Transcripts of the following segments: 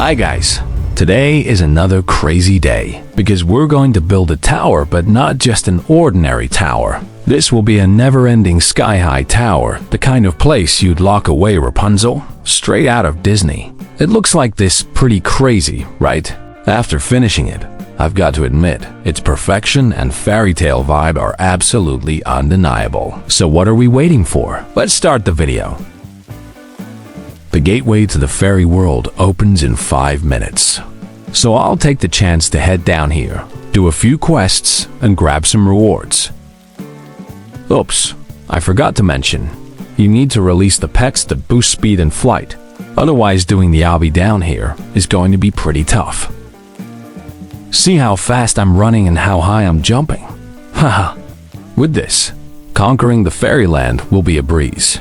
Hi guys, today is another crazy day because we're going to build a tower, but not just an ordinary tower. This will be a never-ending sky-high tower, the kind of place you'd lock away Rapunzel, straight out of Disney. It looks like this pretty crazy, right? After finishing it, I've got to admit, its perfection and fairy tale vibe are absolutely undeniable. So what are we waiting for? Let's start the video. The gateway to the fairy world opens in 5 minutes. So I'll take the chance to head down here, do a few quests, and grab some rewards. Oops, I forgot to mention, you need to release the pets that boost speed and flight. Otherwise, doing the obby down here is going to be pretty tough. See how fast I'm running and how high I'm jumping? Haha. With this, conquering the fairyland will be a breeze.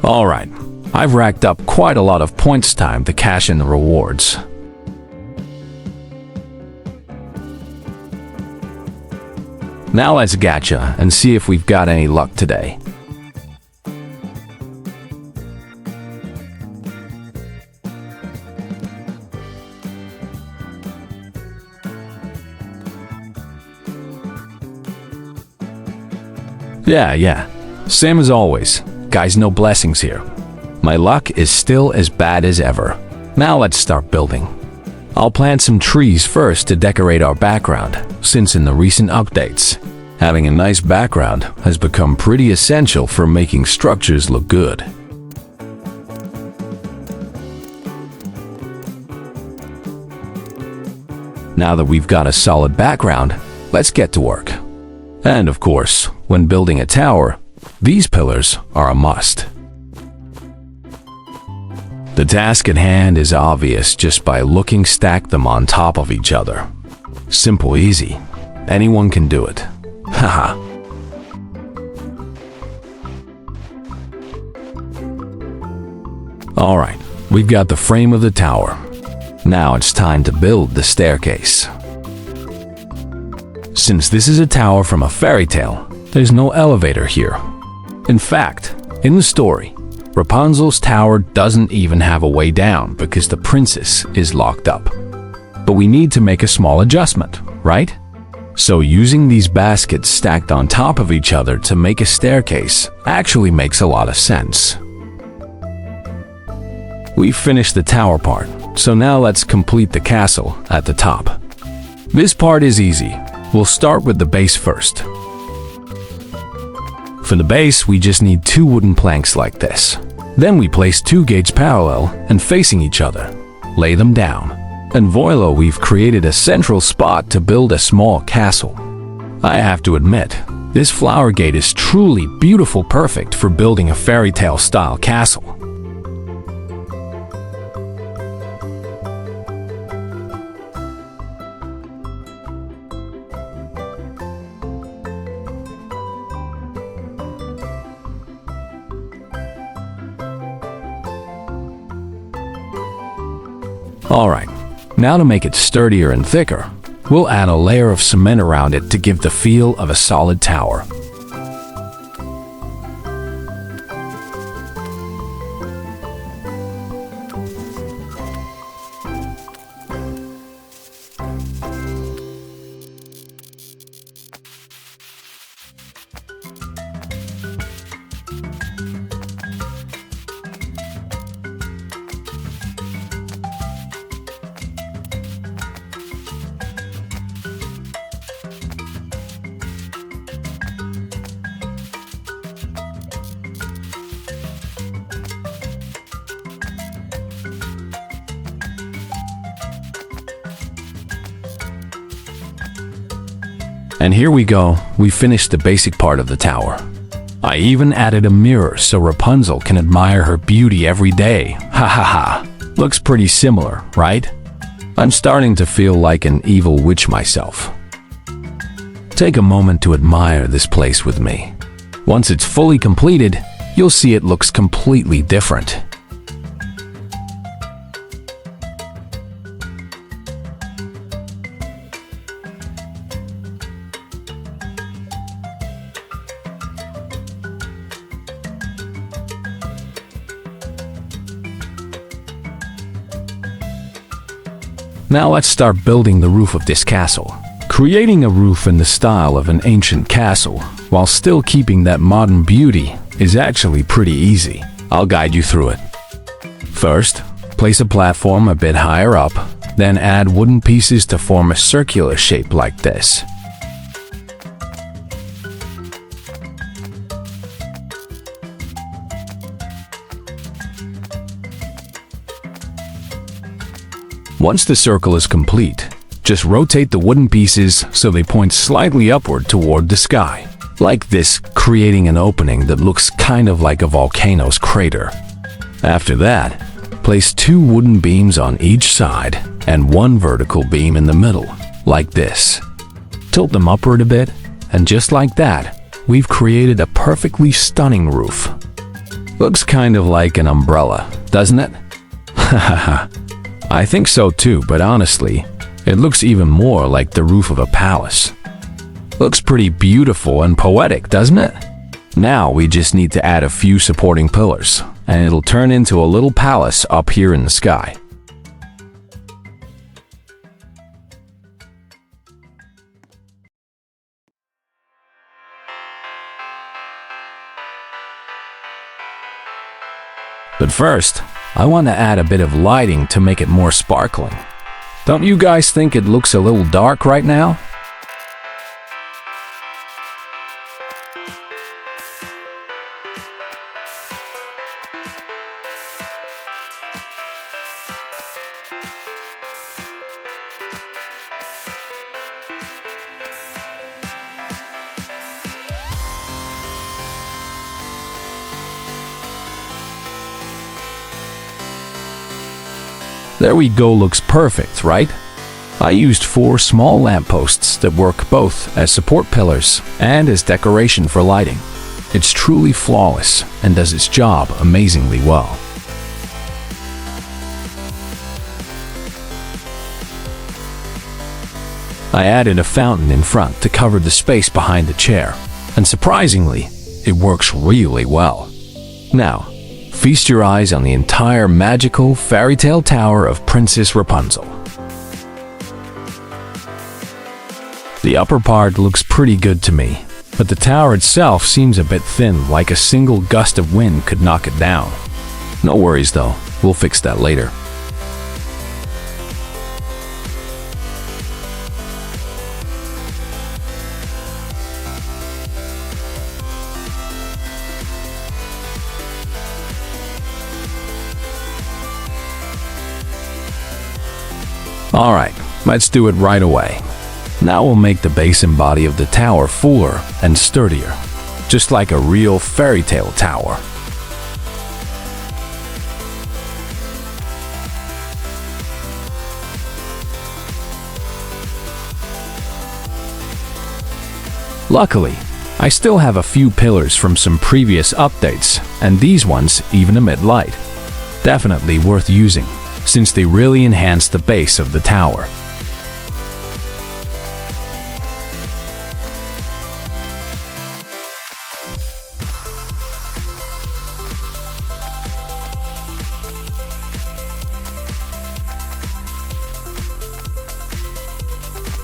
Alright, I've racked up quite a lot of points time to cash in the rewards. Now let's gacha and see if we've got any luck today. Yeah, same as always. Guys, no blessings here. My luck is still as bad as ever. Now let's start building. I'll plant some trees first to decorate our background, since in the recent updates, having a nice background has become pretty essential for making structures look good. Now that we've got a solid background, let's get to work. And of course, when building a tower, these pillars are a must. The task at hand is obvious just by stack them on top of each other. Simple, easy. Anyone can do it. Haha. Alright, we've got the frame of the tower. Now it's time to build the staircase. Since this is a tower from a fairy tale, there's no elevator here. In fact, in the story, Rapunzel's tower doesn't even have a way down because the princess is locked up. But we need to make a small adjustment, right? So using these baskets stacked on top of each other to make a staircase actually makes a lot of sense. We've finished the tower part, so now let's complete the castle at the top. This part is easy. We'll start with the base first. For the base, we just need 2 wooden planks like this. Then we place 2 gates parallel and facing each other. Lay them down. And voila, we've created a central spot to build a small castle. I have to admit, this flower gate is truly beautiful, perfect for building a fairy tale style castle. Alright, now to make it sturdier and thicker, we'll add a layer of cement around it to give the feel of a solid tower. And here we go, we finished the basic part of the tower. I even added a mirror so Rapunzel can admire her beauty every day. Ha ha ha. Looks pretty similar, right? I'm starting to feel like an evil witch myself. Take a moment to admire this place with me. Once it's fully completed, you'll see it looks completely different. Now let's start building the roof of this castle. Creating a roof in the style of an ancient castle, while still keeping that modern beauty, is actually pretty easy. I'll guide you through it. First, place a platform a bit higher up, then add wooden pieces to form a circular shape like this. Once the circle is complete, just rotate the wooden pieces so they point slightly upward toward the sky, like this, creating an opening that looks kind of like a volcano's crater. After that, place 2 wooden beams on each side and 1 vertical beam in the middle, like this. Tilt them upward a bit, and just like that, we've created a perfectly stunning roof. Looks kind of like an umbrella, doesn't it? Hahaha. I think so too, but honestly, it looks even more like the roof of a palace. Looks pretty beautiful and poetic, doesn't it? Now we just need to add a few supporting pillars, and it'll turn into a little palace up here in the sky. But first, I want to add a bit of lighting to make it more sparkling. Don't you guys think it looks a little dark right now? There we go, looks perfect, right? I used 4 small lampposts that work both as support pillars and as decoration for lighting. It's truly flawless and does its job amazingly well. I added a fountain in front to cover the space behind the chair, and surprisingly, it works really well. Now, feast your eyes on the entire magical fairy tale tower of Princess Rapunzel. The upper part looks pretty good to me, but the tower itself seems a bit thin, like a single gust of wind could knock it down. No worries though, we'll fix that later. Alright, let's do it right away. Now we'll make the base and body of the tower fuller and sturdier, just like a real fairy tale tower. Luckily, I still have a few pillars from some previous updates, and these ones even emit light. Definitely worth using, since they really enhance the base of the tower.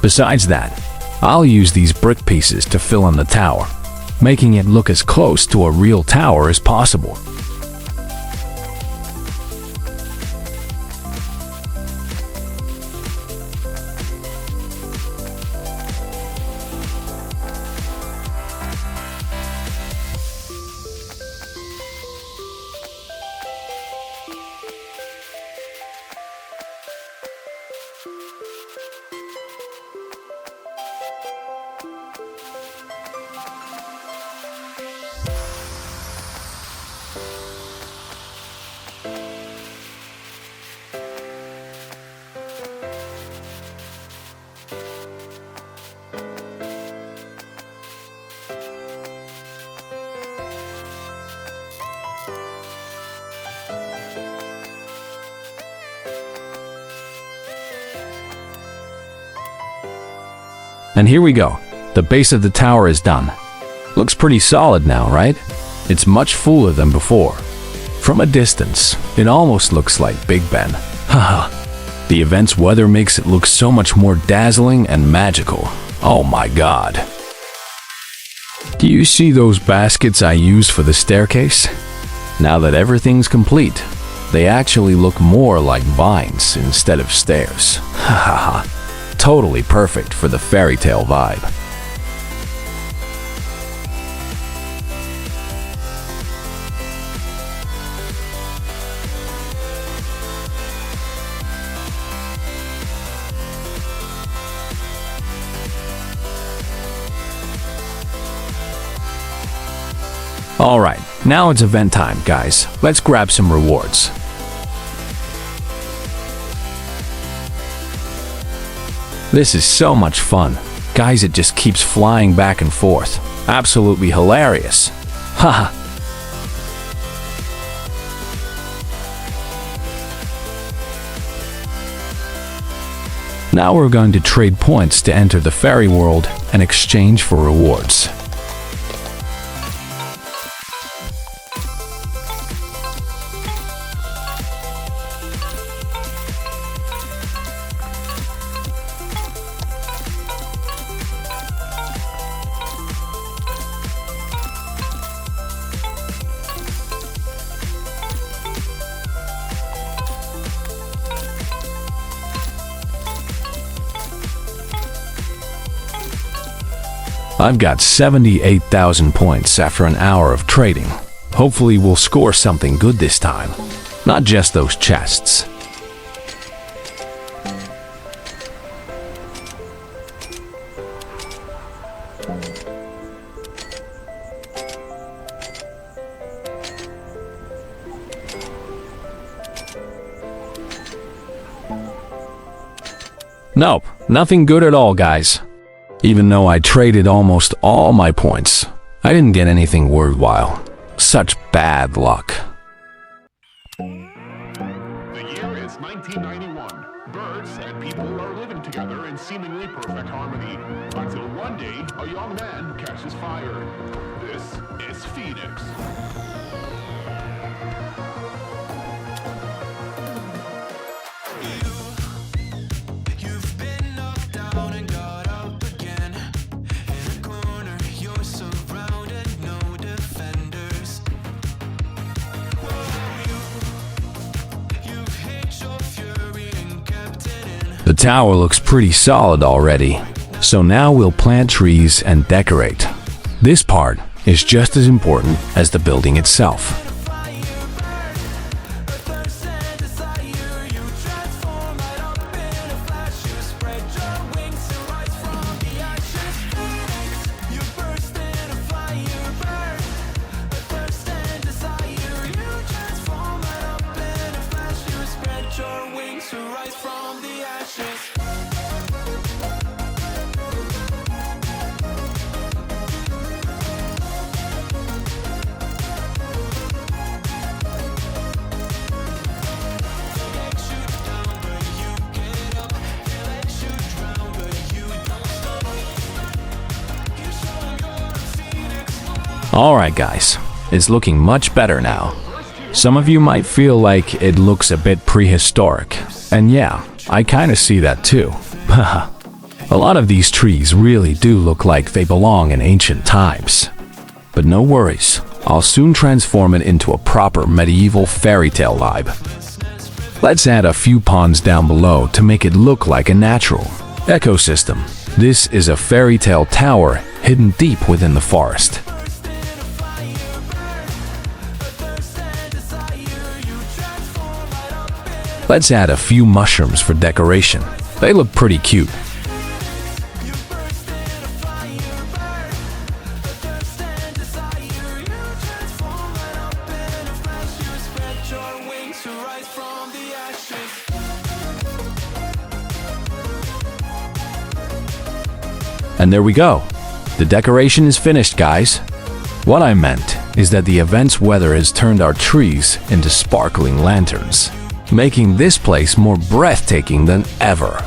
Besides that, I'll use these brick pieces to fill in the tower, making it look as close to a real tower as possible. And here we go. The base of the tower is done. Looks pretty solid now, right? It's much fuller than before. From a distance, it almost looks like Big Ben. Haha. The event's weather makes it look so much more dazzling and magical. Oh my god. Do you see those baskets I use for the staircase? Now that everything's complete, they actually look more like vines instead of stairs. Hahaha. Totally perfect for the fairy tale vibe. Alright, now it's event time, guys. Let's grab some rewards. This is so much fun. Guys, it just keeps flying back and forth. Absolutely hilarious. Haha. Now we're going to trade points to enter the fairy world and exchange for rewards. I've got 78,000 points after an hour of trading. Hopefully we'll score something good this time. Not just those chests. Nope, nothing good at all, guys. Even though I traded almost all my points, I didn't get anything worthwhile. Such bad luck. The year is 1991. Birds and people are living together in seemingly perfect harmony. Until one day, a young man catches fire. This is Phoenix. The tower looks pretty solid already, so now we'll plant trees and decorate. This part is just as important as the building itself. Alright guys, it's looking much better now. Some of you might feel like it looks a bit prehistoric, and yeah, I kinda see that too. A lot of these trees really do look like they belong in ancient times. But no worries, I'll soon transform it into a proper medieval fairy tale vibe. Let's add a few ponds down below to make it look like a natural ecosystem. This is a fairy tale tower hidden deep within the forest. Let's add a few mushrooms for decoration. They look pretty cute. And there we go. The decoration is finished, guys. What I meant is that the event's weather has turned our trees into sparkling lanterns, making this place more breathtaking than ever.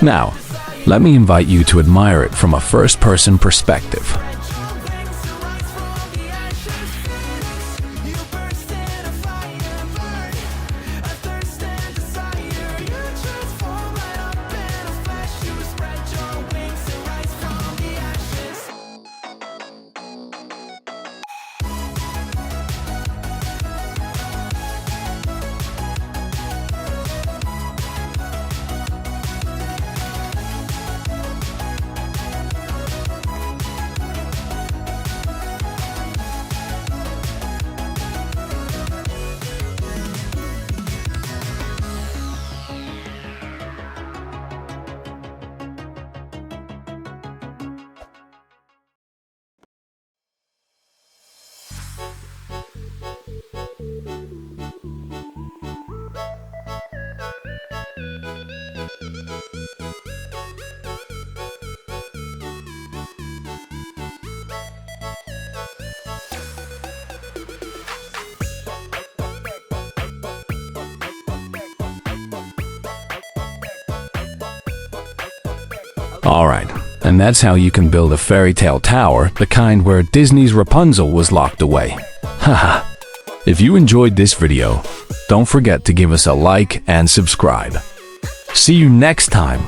Now, let me invite you to admire it from a first-person perspective. Alright, and that's how you can build a fairy tale tower, the kind where Disney's Rapunzel was locked away. Haha. If you enjoyed this video, don't forget to give us a like and subscribe. See you next time.